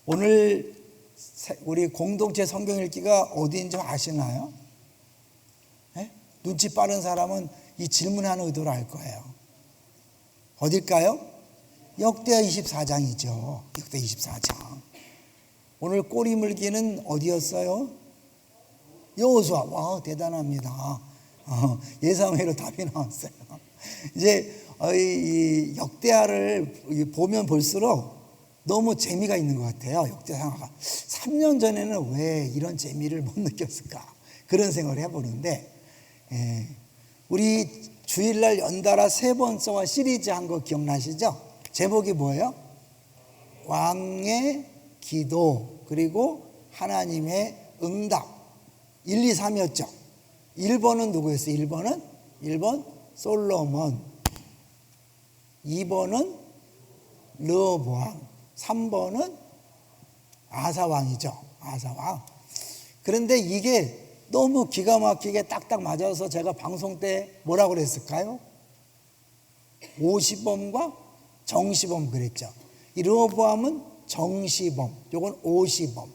오늘 우리 공동체 성경 읽기가 어디인지 아시나요? 네? 눈치 빠른 사람은 이 질문하는 의도를 알 거예요. 어딜까요? 역대하 24장이죠. 역대 24장. 오늘 꼬리 물기는 어디였어요? 여호수아. 와, 대단합니다. 예상외로 답이 나왔어요. 이제 이 역대하를 보면 볼수록 너무 재미가 있는 것 같아요. 역대하가 3년 전에는 왜 이런 재미를 못 느꼈을까, 그런 생각을 해보는데, 우리 주일날 연달아 3번 시리즈 한 거 기억나시죠? 제목이 뭐예요? 왕의 기도, 그리고 하나님의 응답. 1, 2, 3이었죠. 1번은 누구였어요? 1번 솔로몬, 2번은 르호보암, 3번은 아사왕이죠. 아사왕. 그런데 이게 너무 기가 막히게 딱딱 맞아서 제가 방송 때 뭐라고 그랬을까요? 오시범과 정시범 그랬죠. 이 르호보암은 정시범, 요건 오시범.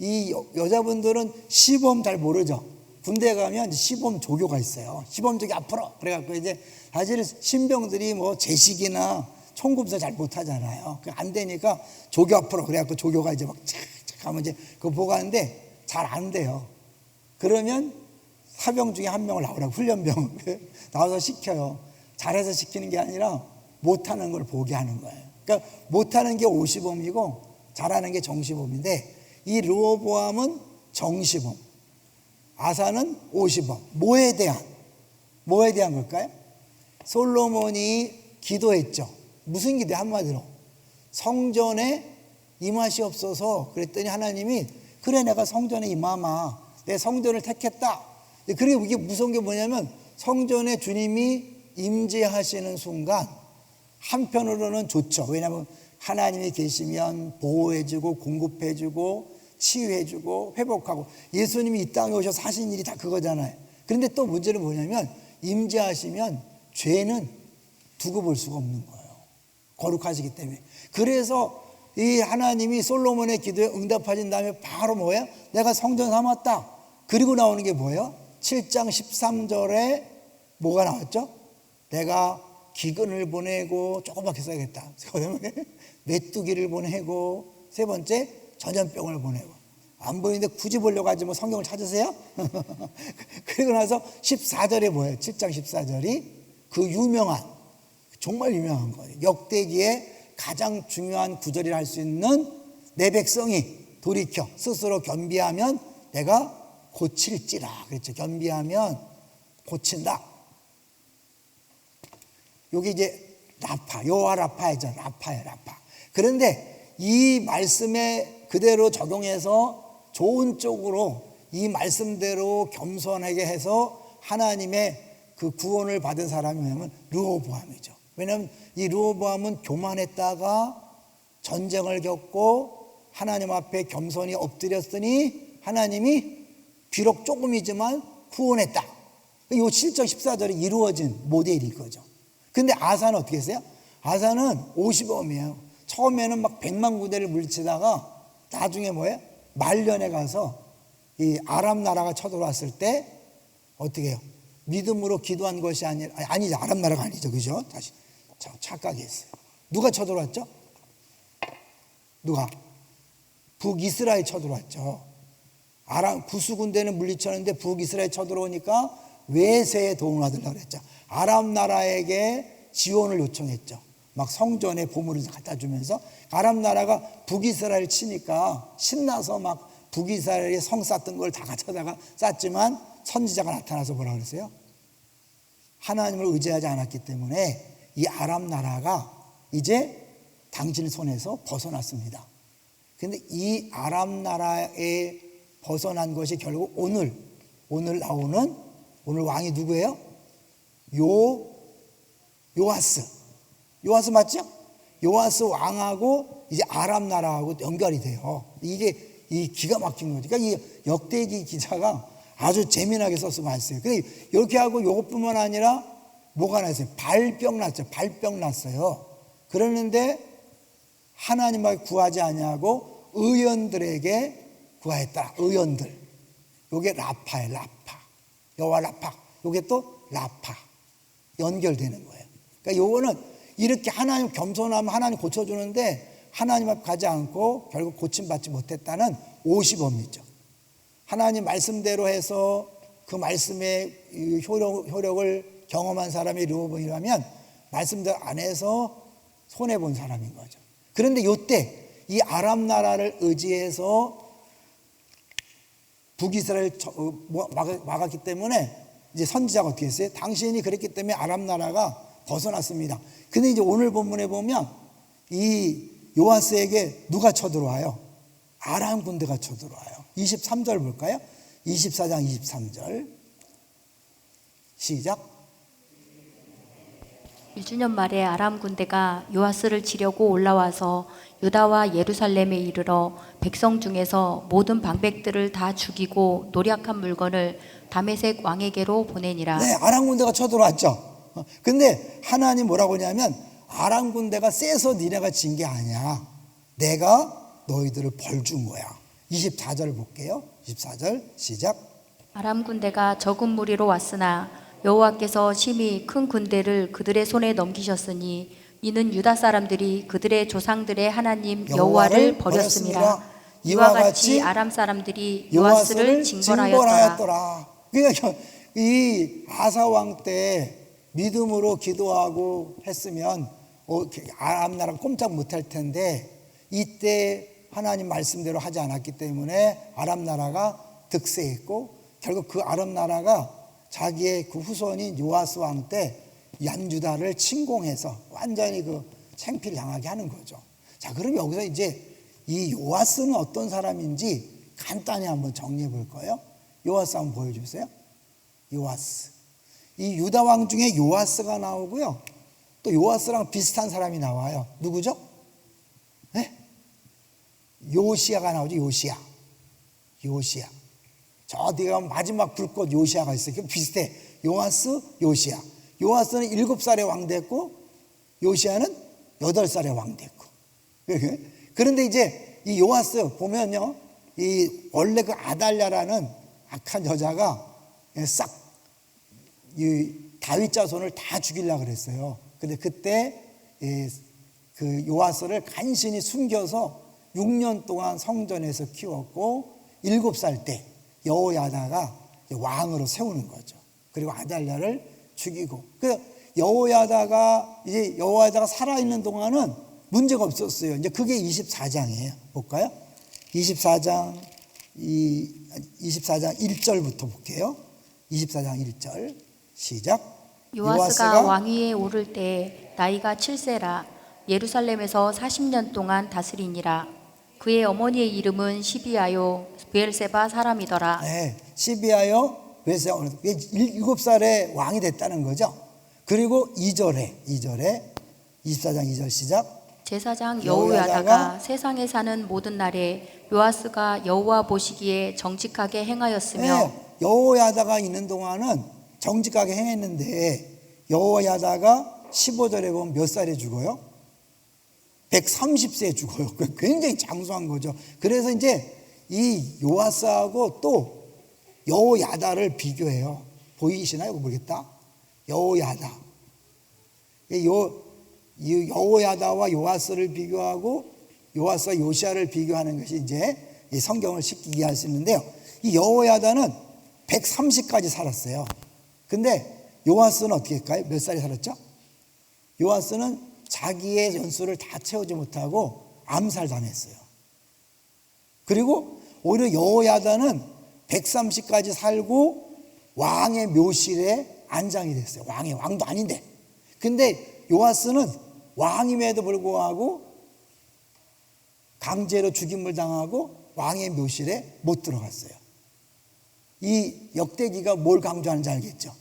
이 여자분들은 시범 잘 모르죠. 군대 가면 시범 조교가 있어요. 시범 조교 앞으로. 그래갖고 이제 사실 신병들이 뭐 제식이나 총검사 잘 못하잖아요. 안 되니까 조교 앞으로. 그래갖고 조교가 이제 막 착착 하면 이제 그거 보고 하는데 잘 안 돼요. 그러면 사병 중에 한 명을 나오라고, 훈련병 나와서 시켜요. 잘해서 시키는 게 아니라 못하는 걸 보게 하는 거예요. 그러니까 못하는 게 오시범이고 잘하는 게 정시범인데, 이 르호보암은 정시범, 아사는 오시범. 뭐에 대한 걸까요? 솔로몬이 기도했죠. 무슨 기도? 한마디로 성전에 임하시옵소서 그랬더니 하나님이 그래, 내가 성전에 임하마, 내 성전을 택했다. 그리고 이게 무서운 게 뭐냐면, 성전에 주님이 임재하시는 순간 한편으로는 좋죠. 왜냐하면 하나님이 계시면 보호해주고 공급해주고 치유해주고 회복하고, 예수님이 이 땅에 오셔서 하신 일이 다 그거잖아요. 그런데 또 문제는 뭐냐면, 임재하시면 죄는 두고 볼 수가 없는 거예요. 거룩하시기 때문에. 그래서 이 하나님이 솔로몬의 기도에 응답하신 다음에 바로 뭐예요? 내가 성전 삼았다. 그리고 나오는 게 뭐예요? 7장 13절에 뭐가 나왔죠? 내가 기근을 보내고, 조금밖에 써야겠다. 그다음에 메뚜기를 보내고, 세 번째 전염병을 보내고. 안 보이는데 굳이 보려고 하지 뭐 성경을 찾으세요? 그리고 나서 14절에 뭐예요? 7장 14절이 그 유명한, 정말 유명한 거예요. 역대기에 가장 중요한 구절이라 할 수 있는, 내 백성이 돌이켜 스스로 겸비하면 내가 고칠지라 그랬죠. 겸비하면 고친다. 여기 이제 라파, 여호와 라파이죠. 라파예요, 라파. 그런데 이 말씀에 그대로 적용해서 좋은 쪽으로, 이 말씀대로 겸손하게 해서 하나님의 그 구원을 받은 사람이 뭐냐면 르호보암이죠. 왜냐하면 이 르호보암은 교만했다가 전쟁을 겪고 하나님 앞에 겸손히 엎드렸으니 하나님이 비록 조금이지만 구원했다. 이 7장 14절이 이루어진 모델이 거죠. 근데 아사는 어떻게 했어요? 아사는 오시범이에요. 처음에는 막 100만 군대를 물리치다가 나중에 뭐예요? 말년에 가서 이 아람 나라가 쳐들어왔을 때 어떻게 해요? 믿음으로 기도한 것이 아니라, 아니죠. 아람 나라가 아니죠. 그죠? 다시 착각했어요. 누가 쳐들어왔죠? 누가? 북이스라엘 쳐들어왔죠. 아람 구스 군대는 물리쳤는데 북이스라엘 쳐들어오니까 외세에 도움을 받으려고 그랬죠. 아람 나라에게 지원을 요청했죠. 막 성전에 보물을 갖다 주면서. 아람 나라가 북이스라엘 치니까 신나서 막 북이스라엘에 성 쌓던 걸 다 가져다가 쌓지만, 선지자가 나타나서 뭐라고 그랬어요? 하나님을 의지하지 않았기 때문에 이 아람 나라가 이제 당신 손에서 벗어났습니다. 그런데 이 아람 나라에 벗어난 것이 결국 오늘 나오는, 오늘 왕이 누구예요? 요아스 맞죠? 요아스 왕하고 이제 아람 나라하고 연결이 돼요. 이게 이 기가 막힌 거죠. 그러니까 이 역대기 기자가 아주 재미나게 써서 말했어요. 이렇게 하고 이것뿐만 아니라 뭐가 났어요? 발병 났어요. 그러는데 하나님을 구하지 아니하고 의원들에게 구하였다. 의원들. 요게 라파예요. 라파. 여호와 라파. 요게 또 라파. 연결되는 거예요. 그러니까 요거는 이렇게 하나님 겸손하면 하나님 고쳐주는데 하나님 앞 가지 않고 결국 고침받지 못했다는 50엄이죠. 하나님 말씀대로 해서 그 말씀의 효력을 경험한 사람이 르호보암이라면 말씀대로 안 해서 손해본 사람인 거죠. 그런데 요때 이 아람 나라를 의지해서 북이스라엘 막았기 때문에 이제 선지자가 어떻게 했어요? 당신이 그랬기 때문에 아람 나라가 벗어났습니다. 근데 이제 오늘 본문에 보면 이 요아스에게 누가 쳐들어와요? 아람 군대가 쳐들어와요. 23절 볼까요? 24장 23절 시작. 1주년 말에 아람 군대가 요아스를 치려고 올라와서 유다와 예루살렘에 이르러 백성 중에서 모든 방백들을 다 죽이고 노략한 물건을 다메섹 왕에게로 보내니라. 네, 아람 군대가 쳐들어왔죠. 근데 하나님 뭐라고 하냐면 아람 군대가 세서 니네가 진 게 아니야. 내가 너희들을 벌 준 거야. 24절 볼게요. 24절 시작. 아람 군대가 적은 무리로 왔으나 여호와께서 심히 큰 군대를 그들의 손에 넘기셨으니 이는 유다 사람들이 그들의 조상들의 하나님 여호와를 버렸습니다. 이와 같이 아람 사람들이 요아스를 징벌하였더라. 그러니까 이 아사 왕 때 믿음으로 기도하고 했으면 아람 나라 꼼짝 못할 텐데 이때 하나님 말씀대로 하지 않았기 때문에 아람 나라가 득세했고 결국 그 아람 나라가 자기의 그 후손인 요아스 왕 때 남유다를 침공해서 완전히 그 창피를 당하게 하는 거죠. 자, 그럼 여기서 이제 이 요아스는 어떤 사람인지 간단히 한번 정리해 볼 거예요. 요아스 한번 보여주세요. 요아스. 이 유다 왕 중에 요아스가 나오고요. 또 요아스랑 비슷한 사람이 나와요. 누구죠? 네? 요시야가 나오죠. 요시야. 저 뒤가 마지막 불꽃 요시야가 있어요. 비슷해. 요아스, 요시야. 요아스는 7살에 왕 됐고 요시야는 8살에 왕 됐고. 그런데 이제 이 요아스 보면요. 이 원래 그 아달랴라는 악한 여자가 싹 이 다윗 자손을 다 죽이려고 그랬어요. 근데 그때 그 요아스를 간신히 숨겨서 6년 동안 성전에서 키웠고 7살 때 여호야다가 왕으로 세우는 거죠. 그리고 아달랴를 죽이고. 그 여호야다가 살아있는 동안은 문제가 없었어요. 이제 그게 24장이에요. 볼까요? 24장 1절부터 볼게요. 24장 1절 시작. 요아스가 왕위에 오를 때 나이가 7세라 예루살렘에서 40년 동안 다스리니라. 그의 어머니의 이름은 시비아요 브엘세바 사람이더라. 네, 시비아요 브엘세바 7살에 왕이 됐다는 거죠. 그리고 2절에 24장 2절 시작. 제사장 여호야다가 세상에 사는 모든 날에 요아스가 여호와 보시기에 정직하게 행하였으며. 네, 여호야다가 있는 동안은 정직하게 행했는데 여호야다가 15절에 보면 몇 살에 죽어요? 130세에 죽어요. 굉장히 장수한 거죠. 그래서 이제 이 요아스하고 또 여호야다를 비교해요. 보이시나요? 모르겠다. 여호야다. 여호야다와 요아스를 비교하고 요아스와 요시야를 비교하는 것이 이제 이 성경을 쉽게 이해할 수 있는데요. 이 여호야다는 130까지 살았어요. 근데 요아스는 어떻게 할까요? 몇 살에 살았죠? 요아스는 자기의 연수를 다 채우지 못하고 암살당했어요. 그리고 오히려 여호야다는 130까지 살고 왕의 묘실에 안장이 됐어요. 왕도 아닌데. 근데 요아스는 왕임에도 불구하고 강제로 죽임을 당하고 왕의 묘실에 못 들어갔어요. 이 역대기가 뭘 강조하는지 알겠죠?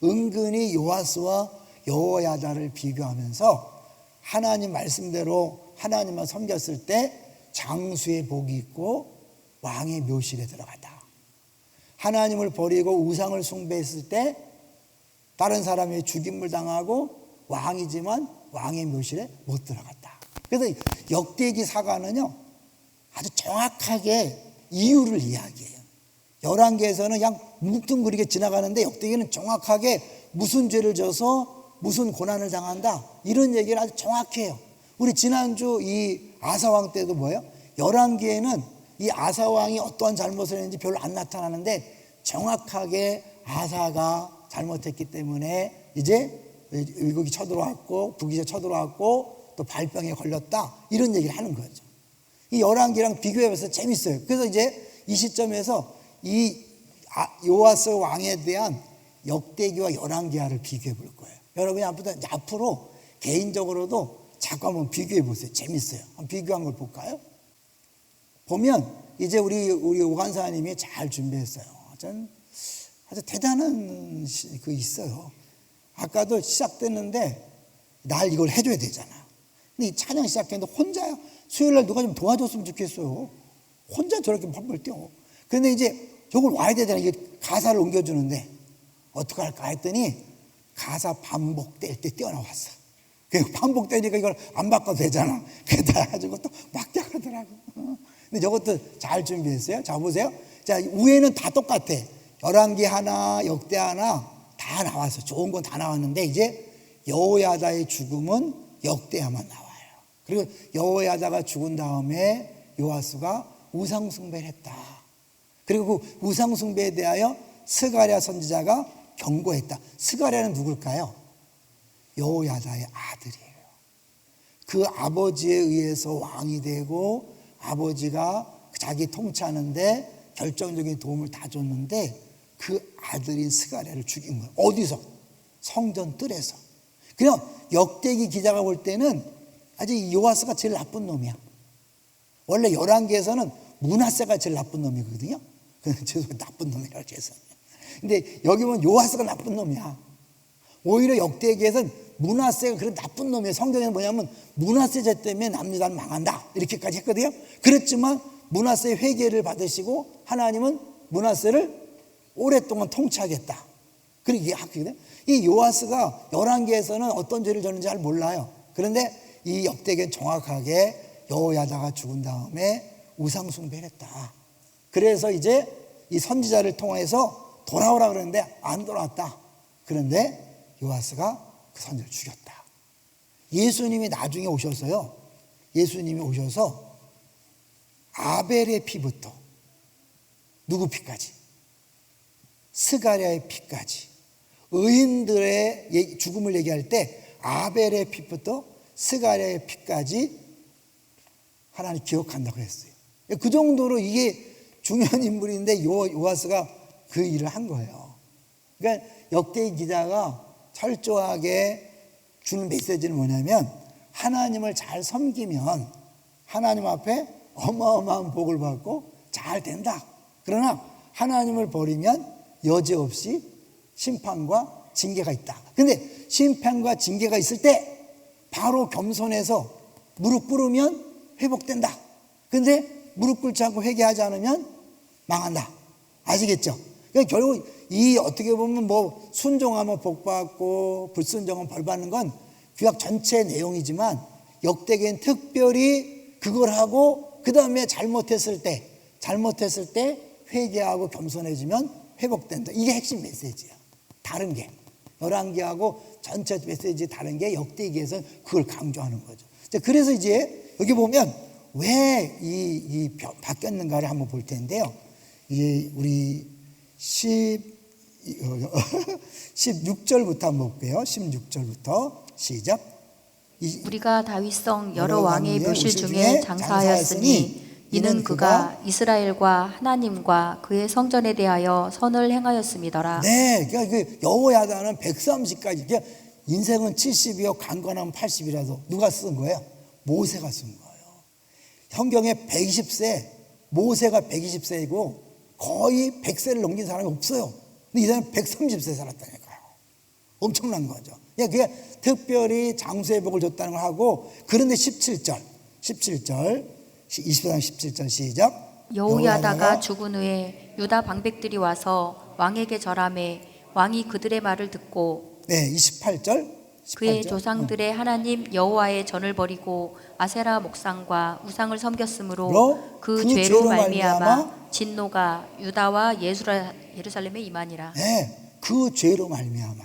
은근히 요아스와 여호야다를 비교하면서 하나님 말씀대로 하나님만 섬겼을 때 장수의 복이 있고 왕의 묘실에 들어가다. 하나님을 버리고 우상을 숭배했을 때 다른 사람의 죽임을 당하고 왕이지만 왕의 묘실에 못 들어갔다. 그래서 역대기 사가는요 아주 정확하게 이유를 이야기해요. 열왕기에서는 그냥 뭉뚱그리게 지나가는데 역대기는 정확하게 무슨 죄를 져서 무슨 고난을 당한다 이런 얘기를 아주 정확히 해요. 우리 지난주 이 아사왕 때도 뭐예요? 열왕기에는 이 아사왕이 어떠한 잘못을 했는지 별로 안 나타나는데 정확하게 아사가 잘못했기 때문에 이제 외국이 쳐들어왔고 북이 쳐들어왔고 또 발병에 걸렸다 이런 얘기를 하는 거죠. 이 열왕기랑 비교해봐서 재밌어요. 그래서 이제 이 시점에서 이 요아스 왕에 대한 역대기와 열왕기하를 비교해 볼 거예요. 여러분이 앞으로 개인적으로도 자꾸 한번 비교해 보세요. 재밌어요. 한번 비교한 걸 볼까요? 보면 이제 우리 오간사님이 잘 준비했어요. 아주 대단한 그 있어요. 아까도 시작됐는데 날 이걸 해줘야 되잖아. 근데 이 찬양 시작했는데 혼자야. 수요일날 누가 좀 도와줬으면 좋겠어요. 혼자 저렇게 펄펄 뛰어. 근데 이제 저걸 와야 되잖아. 이게 가사를 옮겨주는데 어떻게 할까 했더니 가사 반복될 때 뛰어나왔어. 반복되니까 이걸 안 바꿔도 되잖아. 그러다 가지고 또 막작하더라고. 근데 저것도 잘 준비했어요. 자 보세요. 자 위에는 다 똑같아. 열왕기 하나, 역대 하나 다 나왔어. 좋은 건 다 나왔는데 이제 여호야다의 죽음은 역대야만 나와요. 그리고 여호야다가 죽은 다음에 요아스가 우상 숭배를 했다. 그리고 그 우상 숭배에 대하여 스가랴 선지자가 경고했다. 스가랴는 누굴까요? 여호야다의 아들이에요. 그 아버지에 의해서 왕이 되고 아버지가 자기 통치하는데 결정적인 도움을 다 줬는데 그 아들인 스가랴를 죽인 거예요. 어디서? 성전 뜰에서. 그냥 역대기 기자가 볼 때는 아주 요아스가 제일 나쁜 놈이야. 원래 열왕기에서는 므낫세가 제일 나쁜 놈이거든요. 죄송해요. 나쁜 놈이라고 죄송해요. 근데 여기 보면 요아스가 나쁜 놈이야. 오히려 역대기에서는 므낫세가 그런 나쁜 놈이에요. 성경에는 뭐냐면 므낫세 죄 때문에 남유다는 망한다 이렇게까지 했거든요. 그렇지만 므낫세의 회개를 받으시고 하나님은 므낫세를 오랫동안 통치하겠다. 그리고 이게 학교거든요. 이 요아스가 열왕기에서는 어떤 죄를 졌는지 잘 몰라요. 그런데 이 역대기는 정확하게 여호야다가 죽은 다음에 우상 숭배를 했다. 그래서 이제 이 선지자를 통해서 돌아오라 그랬는데 안 돌아왔다. 그런데 요아스가 그 선지자를 죽였다. 예수님이 나중에 오셔서요. 예수님이 오셔서 아벨의 피부터 누구 피까지? 스가랴의 피까지. 의인들의 죽음을 얘기할 때 아벨의 피부터 스가랴의 피까지 하나님 기억한다고 했어요. 그 정도로 이게 중요한 인물인데 요아스가 그 일을 한 거예요. 그러니까 역대기 기자가 철저하게 주는 메시지는 뭐냐면 하나님을 잘 섬기면 하나님 앞에 어마어마한 복을 받고 잘 된다. 그러나 하나님을 버리면 여지없이 심판과 징계가 있다. 근데 심판과 징계가 있을 때 바로 겸손해서 무릎 꿇으면 회복된다. 근데 무릎 꿇지 않고 회개하지 않으면 망한다. 아시겠죠? 그러니까 결국 이 어떻게 보면 뭐 순종하면 복 받고 불순종하면 벌 받는 건 구약 전체 내용이지만 역대기엔 특별히 그걸 하고 그 다음에 잘못했을 때 회개하고 겸손해지면 회복된다. 이게 핵심 메시지야. 다른 게 열왕기하고 전체 메시지 다른 게 역대기에서는 그걸 강조하는 거죠. 그래서 이제 여기 보면 왜 이 바뀌었는가를 한번 볼 텐데요. 이제 우리 16절부터 한번 볼게요. 16절부터 시작. 우리가 다윗성 여러 왕의 묘실 중에 장사하였으니 이는 그가 이스라엘과 하나님과 그의 성전에 대하여 선을 행하였음이더라. 네, 그러니까 그 여호야다는 130까지. 그러니까 인생은 70이요, 강건하면 80이라도 누가 쓴 거예요? 모세가 쓴 거예요. 성경에 120세, 모세가 120세이고 거의 100세를 넘긴 사람이 없어요. 근데 이 사람은 130세 살았다니까요. 엄청난 거죠. 그게 특별히 장수의 복을 줬다는 걸 하고, 그런데 17절 24장 17절 시작. 여호야다가 죽은 후에 유다 방백들이 와서 왕에게 절하매 왕이 그들의 말을 듣고. 네, 28절 그의 18절. 조상들의 하나님 여호와의 전을 버리고 아세라 목상과 우상을 섬겼으므로 로 그 그 죄로 죄로 말미암아 진노가 유다와 예루살렘에 임하니라. 네, 그 죄로 말미암아.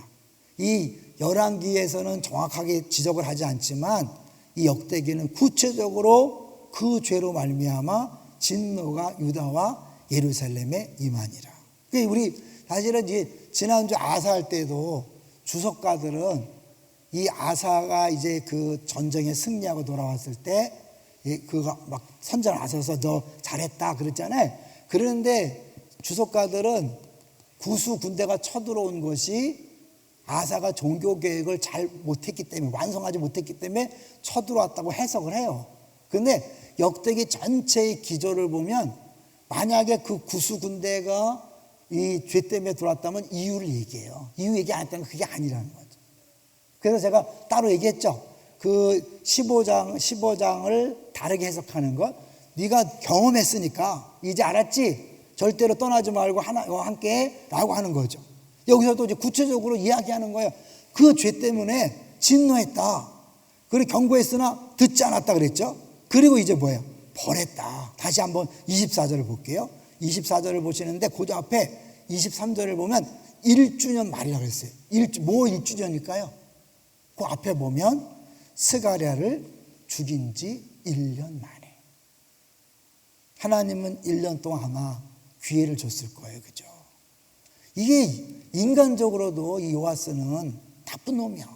이 열왕기에서는 정확하게 지적을 하지 않지만 이 역대기는 구체적으로 그 죄로 말미암아 진노가 유다와 예루살렘에 임하니라. 그러니까 우리 사실은 이제 지난주 아사할 때도 주석가들은 이 아사가 이제 그 전쟁에 승리하고 돌아왔을 때 그가 막 선전을 하셔서 너 잘했다 그랬잖아요. 그런데 주석가들은 구수 군대가 쳐들어온 것이 아사가 종교 계획을 잘 못했기 때문에, 완성하지 못했기 때문에 쳐들어왔다고 해석을 해요. 그런데 역대기 전체의 기조를 보면 만약에 그 구수 군대가 이 죄 때문에 들어왔다면 이유를 얘기해요. 이유 얘기 안 했다면 그게 아니라는 거죠. 그래서 제가 따로 얘기했죠. 그 15장을 다르게 해석하는 것. 네가 경험했으니까 이제 알았지? 절대로 떠나지 말고 함께 라고 하는 거죠. 여기서도 이제 구체적으로 이야기하는 거예요. 그 죄 때문에 진노했다. 그리고 경고했으나 듣지 않았다 그랬죠. 그리고 이제 뭐예요? 벌했다. 다시 한번 24절을 볼게요. 24절을 보시는데 그 앞에 23절을 보면 1주년 말이라고 그랬어요. 뭐 1주년일까요? 그 앞에 보면 스가랴를 죽인 지 1년 만에. 하나님은 1년 동안 아마 기회를 줬을 거예요. 그죠? 이게 인간적으로도 이 요아스는 나쁜 놈이야.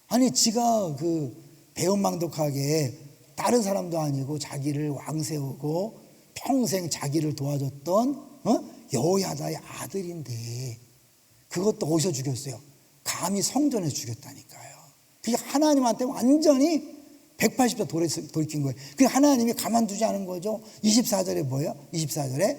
아니 지가 그 배은망덕하게 다른 사람도 아니고 자기를 왕세우고 평생 자기를 도와줬던 여호야다의 아들인데 그것도 어디서 죽였어요? 감히 성전에서 죽였다니까요. 그게 하나님한테 완전히 180도 돌이킨 거예요. 그게 하나님이 가만두지 않은 거죠. 24절에 뭐예요? 24절에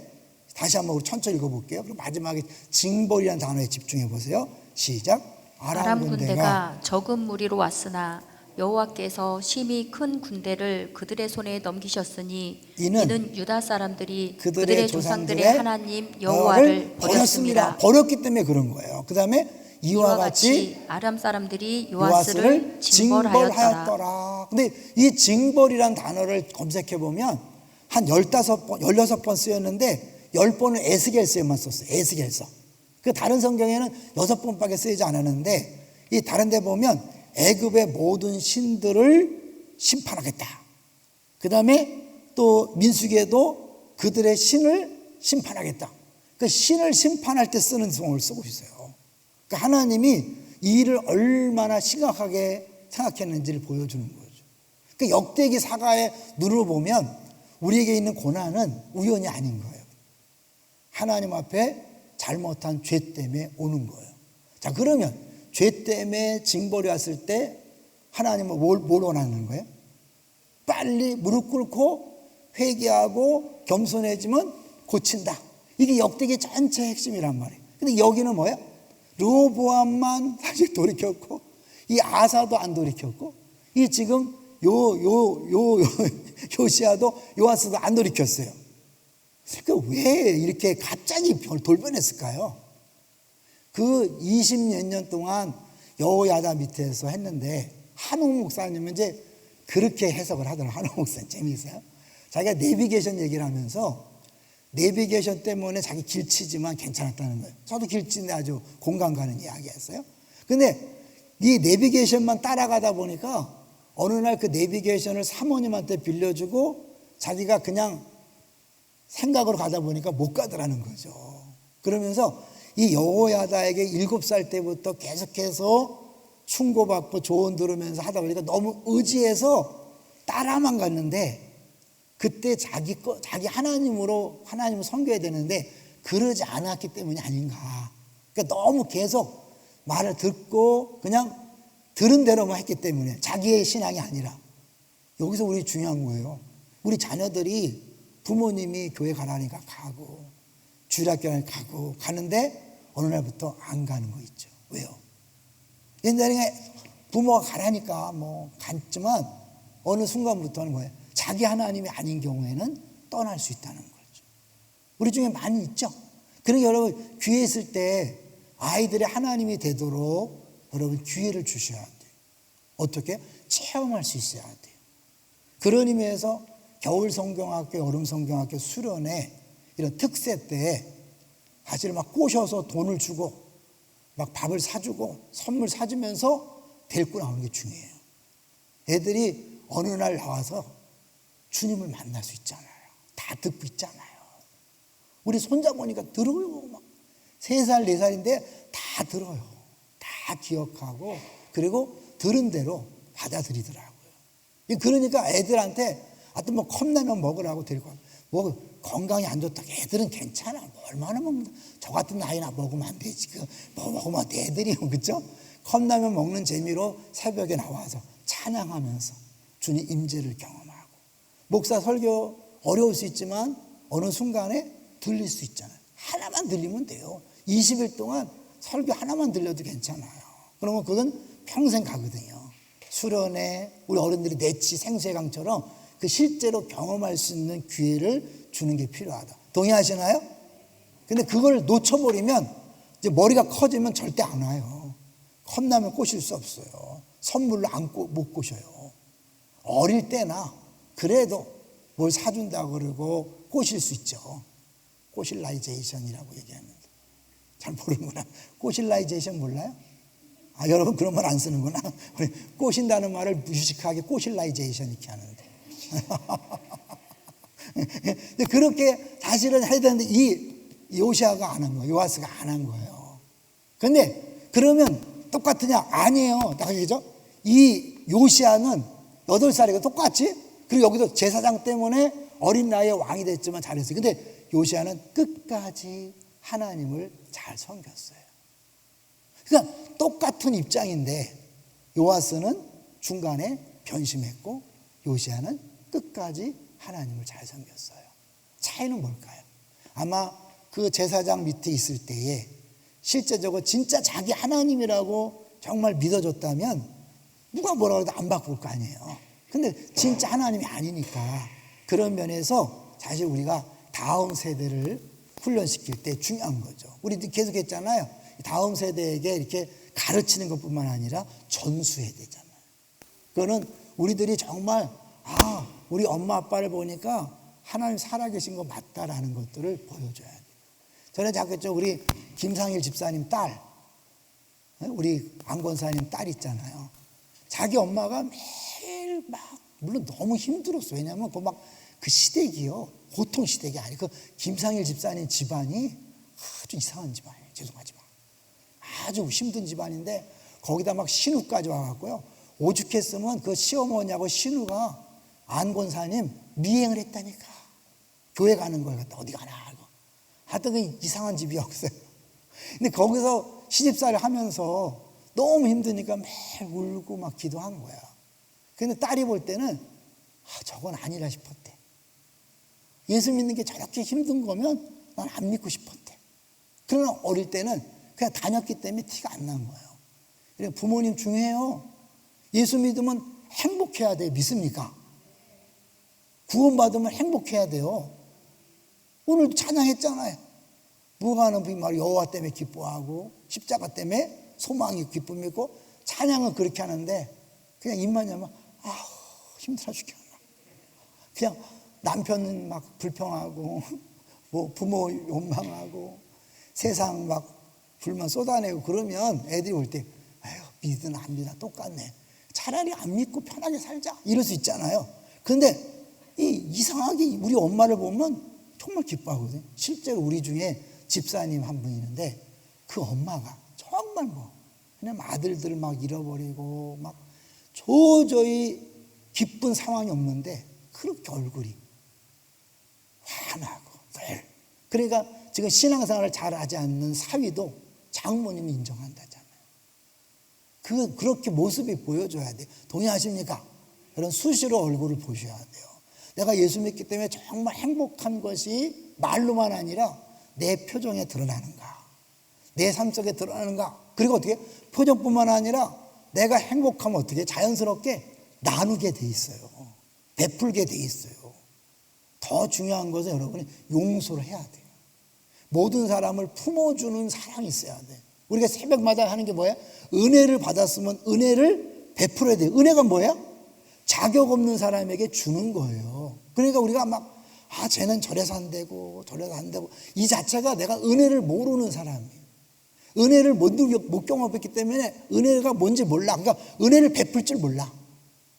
다시 한번 우리 천천히 읽어볼게요. 그럼 마지막에 징벌이라는 단어에 집중해 보세요. 시작. 아람 군대가 적은 무리로 왔으나 여호와께서 심히 큰 군대를 그들의 손에 넘기셨으니 이는 유다 사람들이 그들의 조상들의 하나님 여호와를 버렸습니다. 버렸기 때문에 그런 거예요. 그 다음에 이와 같이 아람 사람들이 요아스를 징벌하였더라. 근데 이 징벌이라는 단어를 검색해 보면 한 15번, 16번 쓰였는데 10번은 에스겔서에만 썼어요. 에스겔서. 그 다른 성경에는 6번밖에 쓰이지 않았는데 이 다른 데 보면 애굽의 모든 신들을 심판하겠다. 그 다음에 또 민수기에도 그들의 신을 심판하겠다. 그 신을 심판할 때 쓰는 성을 쓰고 있어요. 그러니까 하나님이 이 일을 얼마나 심각하게 생각했는지를 보여주는 거죠. 그러니까 역대기 사가의 눈으로 보면 우리에게 있는 고난은 우연이 아닌 거예요. 하나님 앞에 잘못한 죄 때문에 오는 거예요. 자, 그러면 죄 때문에 징벌이 왔을 때 하나님은 뭘 원하는 거예요? 빨리 무릎 꿇고 회개하고 겸손해지면 고친다. 이게 역대기 전체 핵심이란 말이에요. 근데 여기는 뭐예요? 르호보암만 사실 돌이켰고 이 아사도 안 돌이켰고 이 지금 요시아도 요아스도 안 돌이켰어요. 그러니까 왜 이렇게 갑자기 돌변했을까요? 그 20몇 년 동안 여호야다 밑에서 했는데 한옥 목사님은 이제 그렇게 해석을 하더라고요. 한옥 목사님 재미있어요. 자기가 내비게이션 얘기를 하면서 내비게이션 때문에 자기 길치지만 괜찮았다는 거예요. 저도 길치인데 아주 공감 가는 이야기였어요. 근데 이 내비게이션만 따라가다 보니까 어느 날 그 내비게이션을 사모님한테 빌려주고 자기가 그냥 생각으로 가다 보니까 못 가더라는 거죠. 그러면서 이 여호야다에게 7살 때부터 계속해서 충고받고 조언 들으면서 하다 보니까 너무 의지해서 따라만 갔는데 그때 자기 하나님을 섬겨야 되는데 그러지 않았기 때문이 아닌가. 그러니까 너무 계속 말을 듣고 그냥 들은 대로만 했기 때문에 자기의 신앙이 아니라. 여기서 우리 중요한 거예요. 우리 자녀들이 부모님이 교회 가라니까 가고 주일학교 가고 가는데 어느 날부터 안 가는 거 있죠. 왜요? 옛날에 부모가 가라니까 뭐 갔지만 어느 순간부터는 뭐예요? 자기 하나님이 아닌 경우에는 떠날 수 있다는 거죠. 우리 중에 많이 있죠. 그러니까 여러분 귀에 있을 때 아이들의 하나님이 되도록 여러분 기회를 주셔야 돼요. 어떻게? 체험할 수 있어야 돼요. 그런 의미에서 겨울 성경학교, 여름 성경학교 수련회 이런 특세 때에 사실 막 꼬셔서 돈을 주고 막 밥을 사주고 선물 사주면서 데리고 나오는 게 중요해요. 애들이 어느 날 나와서 주님을 만날 수 있잖아요. 다 듣고 있잖아요. 우리 손자보니까 들어요. 막 3살, 4살인데 다 들어요. 다 기억하고 그리고 들은 대로 받아들이더라고요. 그러니까 애들한테 하여튼 뭐 컵라면 먹으라고 데리고 와요. 뭐 건강이 안 좋다. 애들은 괜찮아. 뭐 얼마나 먹는다. 저 같은 나이나 먹으면 안 되지. 뭐 먹으면 애들이 그렇죠? 컵라면 먹는 재미로 새벽에 나와서 찬양하면서 주님 임재를 경험하고 목사 설교 어려울 수 있지만 어느 순간에 들릴 수 있잖아요. 하나만 들리면 돼요. 20일 동안 설교 하나만 들려도 괜찮아요. 그러면 그건 평생 가거든요. 수련회 우리 어른들이 내치 생수의 강처럼 그 실제로 경험할 수 있는 기회를 주는 게 필요하다. 동의하시나요? 근데 그걸 놓쳐버리면 이제 머리가 커지면 절대 안 와요. 컵라면 꼬실 수 없어요. 선물로 못 꼬셔요. 어릴 때나 그래도 뭘 사준다고 그러고 꼬실 수 있죠. 꼬실라이제이션이라고 얘기하는데 잘 모르는구나. 꼬실라이제이션 몰라요? 아, 여러분 그런 말 안 쓰는구나. 우리 꼬신다는 말을 무식하게 꼬실라이제이션 이렇게 하는데. 그렇게 사실은 해야 되는데 이 요시아가 안 한 거예요. 요아스가 안 한 거예요. 근데 그러면 똑같으냐? 아니에요. 딱 얘기죠. 이 요시아는 8살이고 똑같지? 그리고 여기도 제사장 때문에 어린 나이에 왕이 됐지만 잘했어요. 근데 요시아는 끝까지 하나님을 잘 섬겼어요. 그러니까 똑같은 입장인데 요아스는 중간에 변심했고 요시아는 끝까지 하나님을 잘 섬겼어요. 차이는 뭘까요? 아마 그 제사장 밑에 있을 때에 실제적으로 진짜 자기 하나님이라고 정말 믿어줬다면 누가 뭐라 해도 안 바꿀 거 아니에요. 근데 진짜 하나님이 아니니까 그런 면에서 사실 우리가 다음 세대를 훈련시킬 때 중요한 거죠. 우리도 계속 했잖아요. 다음 세대에게 이렇게 가르치는 것뿐만 아니라 전수해야 되잖아요. 그거는 우리들이 정말 우리 엄마 아빠를 보니까 하나님 살아계신 거 맞다라는 것들을 보여줘야 돼요. 전에 자꾸 했죠. 우리 김상일 집사님 딸, 우리 안 권사님 딸 있잖아요. 자기 엄마가 매일 막 물론 너무 힘들었어. 왜냐하면 그 시댁이요. 보통 시댁이 아니고 그 김상일 집사님 집안이 아주 이상한 집안이에요. 죄송하지만 아주 힘든 집안인데 거기다 막 신우까지 와갖고요. 오죽했으면 그 시어머니하고 신우가 안 권사님 미행을 했다니까. 교회 가는 걸 갖다 어디 가나 하고. 하여튼 그 이상한 집이었어요. 근데 거기서 시집살이 하면서 너무 힘드니까 매일 울고 막 기도한 거야. 근데 딸이 볼 때는 저건 아니라 싶었대. 예수 믿는 게 저렇게 힘든 거면 난 안 믿고 싶었대. 그러나 어릴 때는 그냥 다녔기 때문에 티가 안 난 거예요. 그래 부모님 중요해요. 예수 믿으면 행복해야 돼. 믿습니까? 구원받으면 행복해야 돼요. 오늘도 찬양했잖아요. 무가하는 말 여호와 때문에 기뻐하고 십자가 때문에 소망이 기쁨이 있고 찬양은 그렇게 하는데 그냥 입만 열면 힘들어 죽겠나. 그냥 남편은 막 불평하고 뭐 부모 원망하고 세상 막 불만 쏟아내고 그러면 애들이 올 때 믿으나 안 믿으나 똑같네. 차라리 안 믿고 편하게 살자 이럴 수 있잖아요. 근데 이상하게 우리 엄마를 보면 정말 기뻐하거든요. 실제로 우리 중에 집사님 한 분 있는데 그 엄마가 정말 그냥 아들들을 막 잃어버리고 막 도저히 기쁜 상황이 없는데 그렇게 얼굴이 환하고 늘. 그러니까 지금 신앙생활을 잘하지 않는 사위도 장모님이 인정한다잖아요. 그렇게 모습이 보여줘야 돼요. 동의하십니까? 그런 수시로 얼굴을 보셔야 돼요. 내가 예수 믿기 때문에 정말 행복한 것이 말로만 아니라 내 표정에 드러나는가, 내 삶 속에 드러나는가. 그리고 어떻게 표정뿐만 아니라 내가 행복하면 어떻게 자연스럽게 나누게 돼 있어요. 베풀게 돼 있어요. 더 중요한 것은 여러분이 용서를 해야 돼요. 모든 사람을 품어주는 사랑이 있어야 돼. 우리가 새벽마다 하는 게 뭐야? 은혜를 받았으면 은혜를 베풀어야 돼요. 은혜가 뭐야? 자격 없는 사람에게 주는 거예요. 그러니까 우리가 막 쟤는 저래서 안 되고 저래서 안 되고 이 자체가 내가 은혜를 모르는 사람이에요. 은혜를 못 경험했기 때문에 은혜가 뭔지 몰라. 그러니까 은혜를 베풀 줄 몰라.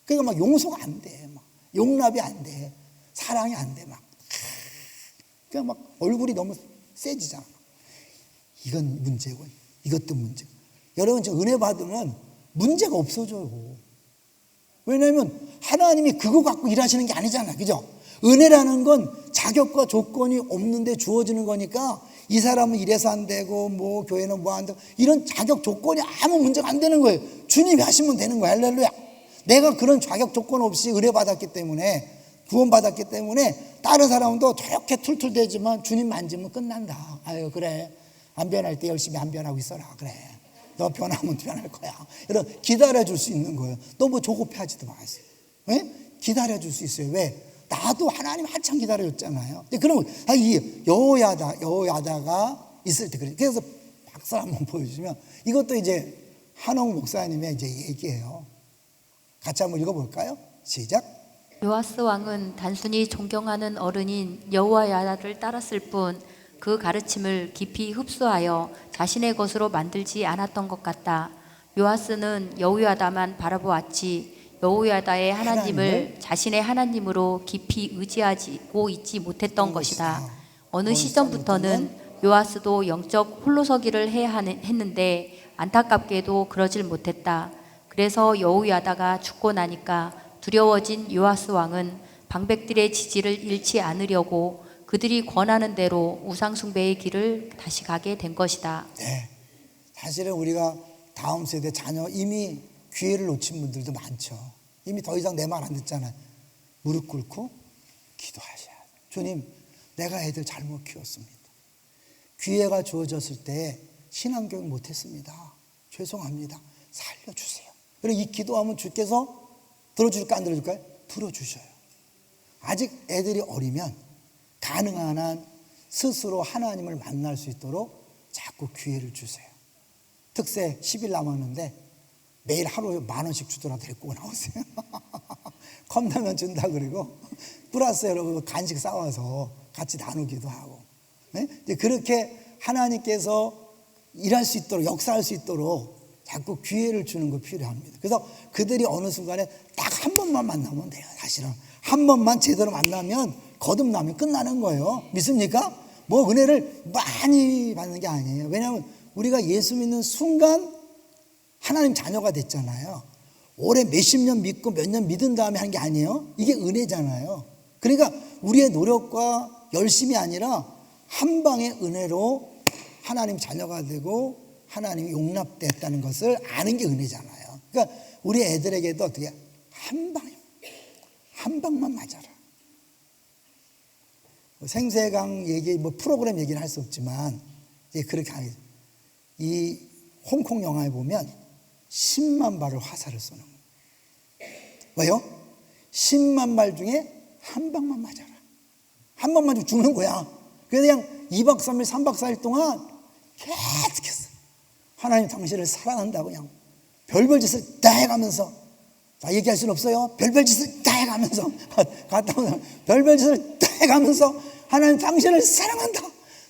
그러니까 막 용서가 안 돼. 막 용납이 안 돼. 사랑이 안 돼. 막 그냥 막 얼굴이 너무 세지잖아. 이건 문제고 이것도 문제고. 여러분 저 은혜 받으면 문제가 없어져요. 왜냐하면 하나님이 그거 갖고 일하시는 게 아니잖아. 그죠? 은혜라는 건 자격과 조건이 없는데 주어지는 거니까 이 사람은 이래서 안 되고 뭐 교회는 뭐 안 되고 이런 자격 조건이 아무 문제가 안 되는 거예요. 주님이 하시면 되는 거야. 할렐루야. 내가 그런 자격 조건 없이 은혜 받았기 때문에 구원 받았기 때문에 다른 사람도 저렇게 툴툴대지만 주님 만지면 끝난다. 아유 그래 안 변할 때 열심히 안 변하고 있어라. 그래 너 변하면 변할 거야. 이런 기다려줄 수 있는 거예요. 너무 조급해하지도 마세요. 네? 기다려줄 수 있어요. 왜? 나도 하나님 한참 기다려줬잖아요. 그러면 이 여호야다가 있을 때 그래요. 그래서 박수 한번 보여주시면 이것도 이제 한옥 목사님의 이제 얘기예요. 같이 한번 읽어볼까요? 시작. 요아스 왕은 단순히 존경하는 어른인 여호야다를 따랐을 뿐 그 가르침을 깊이 흡수하여 자신의 것으로 만들지 않았던 것 같다. 요아스는 여호야다만 바라보았지 여호야다의 하나님을 자신의 하나님으로 깊이 의지하고 있지 못했던 것이다. 어느 시점부터는 요아스도 영적 홀로서기를 해야 했는데 안타깝게도 그러질 못했다. 그래서 여호야다가 죽고 나니까 두려워진 요아스 왕은 방백들의 지지를 잃지 않으려고 그들이 권하는 대로 우상숭배의 길을 다시 가게 된 것이다. 네, 사실은 우리가 다음 세대 자녀 이미 기회를 놓친 분들도 많죠. 이미 더 이상 내 말 안 듣잖아요. 무릎 꿇고 기도하셔야 돼요. 주님, 내가 애들 잘못 키웠습니다. 기회가 주어졌을 때 신앙교육 못했습니다. 죄송합니다. 살려주세요. 그리고 이 기도하면 주께서 들어줄까 안 들어줄까요? 들어주셔요. 아직 애들이 어리면 가능한 한 스스로 하나님을 만날 수 있도록 자꾸 기회를 주세요. 특세 10일 남았는데 매일 하루에 10,000원씩 주더라도 데리고 나오세요. 컵라면 준다 그리고 플러스 여러분 간식 싸와서 같이 나누기도 하고. 네? 그렇게 하나님께서 일할 수 있도록 역사할 수 있도록 자꾸 기회를 주는 거 필요합니다. 그래서 그들이 어느 순간에 딱 한 번만 만나면 돼요. 사실은 한 번만 제대로 만나면 거듭나면 끝나는 거예요. 믿습니까? 뭐 은혜를 많이 받는 게 아니에요. 왜냐하면 우리가 예수 믿는 순간 하나님 자녀가 됐잖아요. 오래 몇십 년 믿고 몇 년 믿은 다음에 하는 게 아니에요. 이게 은혜잖아요. 그러니까 우리의 노력과 열심이 아니라 한 방의 은혜로 하나님 자녀가 되고 하나님이 용납됐다는 것을 아는 게 은혜잖아요. 그러니까 우리 애들에게도 어떻게 한 방만 맞아라. 생세강 얘기, 뭐 프로그램 얘기는 할 수 없지만 그렇게 하죠. 이 홍콩 영화에 보면 10만 발을 화살을 쏘는 거예요. 왜요? 10만 발 중에 한 방만 맞아라. 한 방만 좀 죽는 거야. 그래서 그냥 2박 3일, 3박 4일 동안 계속했어. 하나님 당신을 사랑한다고 그냥 별별 짓을 다 해가면서 다 얘기할 수는 없어요. 별별 짓을 다 해가면서 갔다 오면 별별 짓을 다 해가면서 하나님 당신을 사랑한다.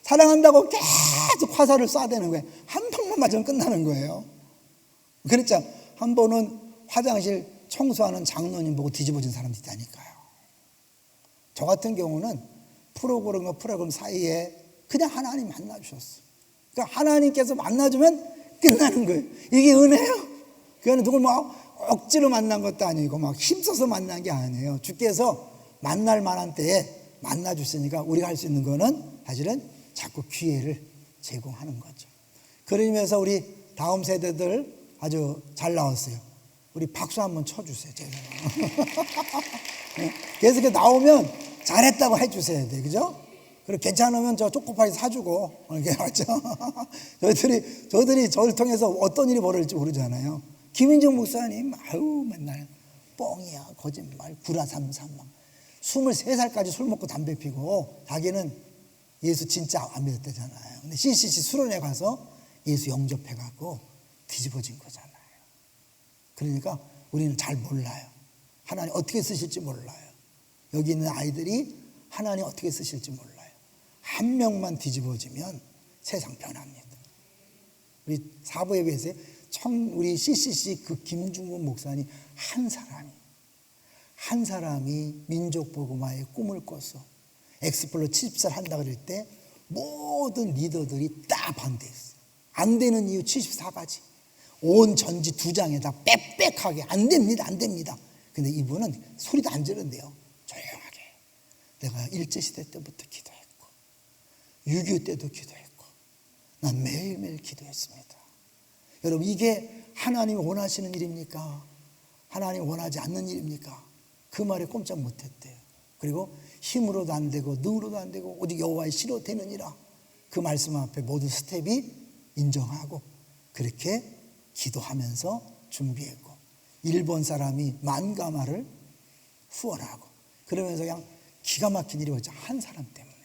사랑한다고 계속 화살을 쏴대는 거예요. 한 방만 맞으면 끝나는 거예요. 그랬죠. 한 번은 화장실 청소하는 장로님 보고 뒤집어진 사람도 있다니까요. 저 같은 경우는 프로그램과 프로그램 사이에 그냥 하나님 만나주셨어요. 그러니까 하나님께서 만나주면 끝나는 거예요. 이게 은혜예요. 그거는 누굴 막 억지로 만난 것도 아니고 막 힘써서 만난 게 아니에요. 주께서 만날 만한 때에 만나주시니까 우리가 할 수 있는 거는 사실은 자꾸 기회를 제공하는 거죠. 그러면서 우리 다음 세대들 아주 잘 나왔어요. 우리 박수 한번 쳐주세요. 계속 나오면 잘했다고 해주셔야 돼. 그죠? 그리고 괜찮으면 저 초코파이 사주고, 이렇게 맞죠? 저희들이 저를 통해서 어떤 일이 벌어질지 모르잖아요. 김인정 목사님, 아유, 맨날 뻥이야, 거짓말, 구라삼삼. 23살까지 술 먹고 담배 피고, 자기는 예수 진짜 안 믿었대잖아요. 근데 CCC 수련회 가서 예수 영접해갖고 뒤집어진 거잖아요. 그러니까 우리는 잘 몰라요. 하나님 어떻게 쓰실지 몰라요. 여기 있는 아이들이 하나님 어떻게 쓰실지 몰라요. 한 명만 뒤집어지면 세상 변합니다. 우리 사부예배에서 우리 CCC 그 김중근 목사님 한 사람이 민족 복음화의 꿈을 꿔서 엑스플로 70살 한다 그럴 때 모든 리더들이 다 반대했어요. 안 되는 이유 74가지. 온 전지 2장에다 빽빽하게 안 됩니다. 근데 이분은 소리도 안 지른대요. 조용하게. 내가 일제시대 때부터 기도했고 6.25 때도 기도했고 난 매일매일 기도했습니다. 여러분 이게 하나님이 원하시는 일입니까? 하나님이 원하지 않는 일입니까? 그 말에 꼼짝 못했대요. 그리고 힘으로도 안 되고 능으로도 안 되고 오직 여호와의 시로 되느니라. 그 말씀 앞에 모든 스텝이 인정하고 그렇게 기도하면서 준비했고 일본 사람이 만가마를 후원하고 그러면서 그냥 기가 막힌 일이 왔죠. 한 사람 때문에.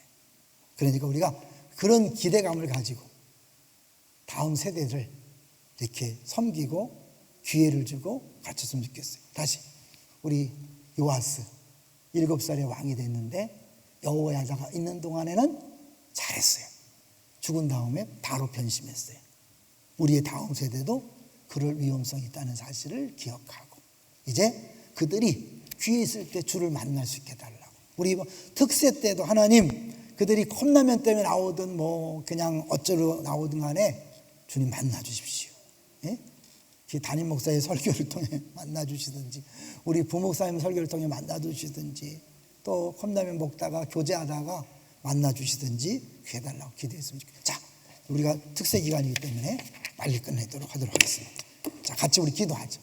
그러니까 우리가 그런 기대감을 가지고 다음 세대를 이렇게 섬기고 기회를 주고 가르쳤으면 좋겠어요. 다시 우리 요아스 7살의 왕이 됐는데 여호야다가 있는 동안에는 잘했어요. 죽은 다음에 바로 변심했어요. 우리의 다음 세대도 그럴 위험성이 있다는 사실을 기억하고 이제 그들이 귀에 있을 때 주를 만날 수 있게 해달라고. 우리 특세 때도 하나님 그들이 컵라면 때문에 나오든 뭐 그냥 어쩌러 나오든 간에 주님 만나 주십시오. 예? 담임 목사의 설교를 통해 만나 주시든지 우리 부목사님 설교를 통해 만나 주시든지 또 컵라면 먹다가 교제하다가 만나 주시든지 해달라고 기도했으면 좋겠어요. 자, 우리가 특세 기간이기 때문에 빨리 끝내도록 하겠습니다. 자, 같이 우리 기도하죠.